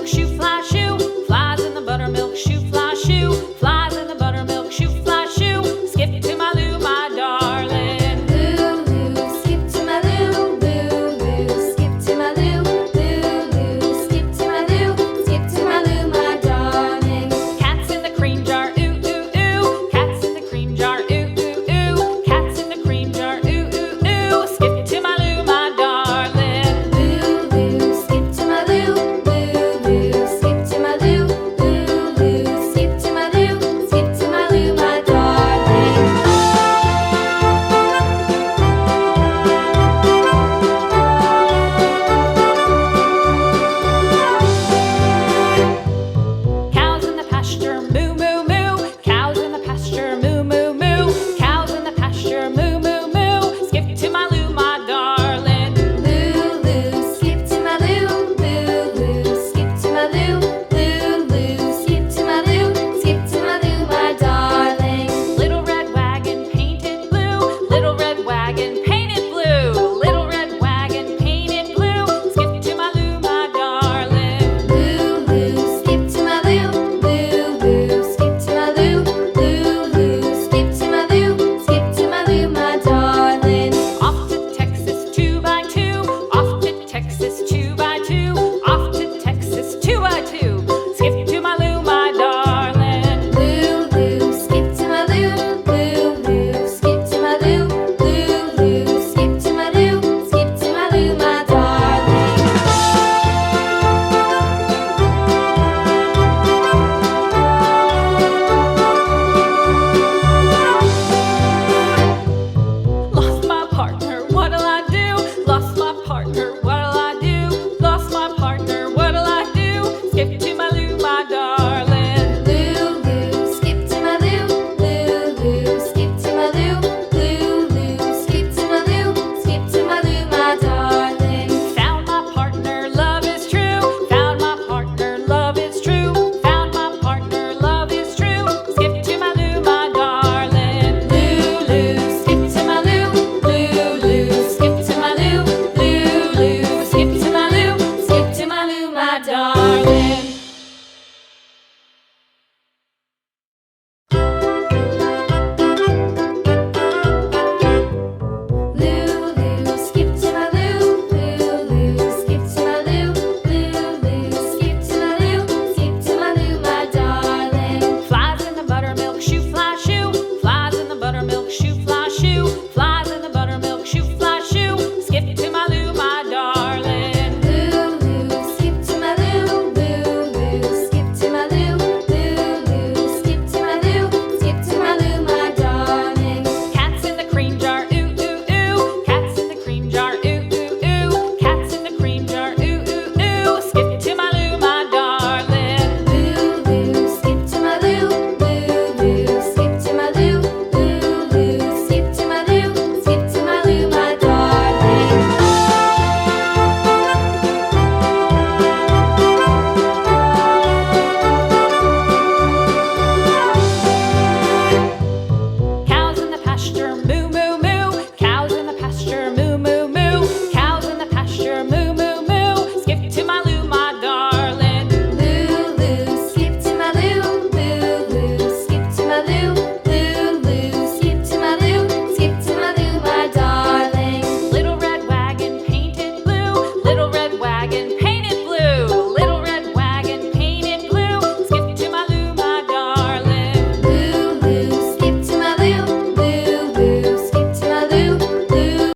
buttermilk shoe, fly shoe. Flies in the buttermilk shoe, fly shoe. Flies in the buttermilk shoe, fly shoe. Skip to my Lou, my darling. Lou, skip to my Lou, Lou, skip to my Lou, Lou, skip to my Lou, skip to my Lou, my darling. Cats in the cream jar, ooh, ooh, ooh. Cats in the cream jar, ooh, ooh, ooh. Cats in the cream jar, ooh, ooh, ooh. Skip to my Lou, my darling. Lou, skip to my Lou, Lou, skip to my Lou, Lou, skip to my Lou, skip to my Lou, my darling. Cows in the pasture, moo, moo, moo. Cows in the pasture, moo, moo, moo. Cows in the pasture, moo, moo, moo. Skip to my Lou, my darling. Lou, skip to my Lou, Lou, skip to my Lou, Lou, skip to my Lou, skip to my Lou, my darling. Little red wagon painted blue. Little red wagon painted blue. Little red wagon painted blue. Skip to my Lou, my darling. Lou, skip to my Lou, Lou, skip to my Lou, Lou, skip to my Lou, skip to my Lou, my darling. Off to Texas 2x2. Off to Texas 2x2. Off to Texas 2x2. Skip to my Lou, my darling. Lou, skip to my Lou, Lou, skip to my Lou, Lou, skip to my Lou, skip to my Lou, my darling. Lost my partner, what'll I do? Lost my partner, what'll I do? Lost my partner, what'll I do? Skip to my Lou, my darling. Lou, skip to my Lou, Lou, skip to my Lou, Lou, skip to my Lou, skip to my Lou, my darling. Found my partner, love is true. Found my partner, love is true. Found my partner, love is true. Skip to my Lou, my darling. Lou, skip to my Lou, Lou, skip to my Lou, Lou, skip to my Lou, skip to my Lou, my darling.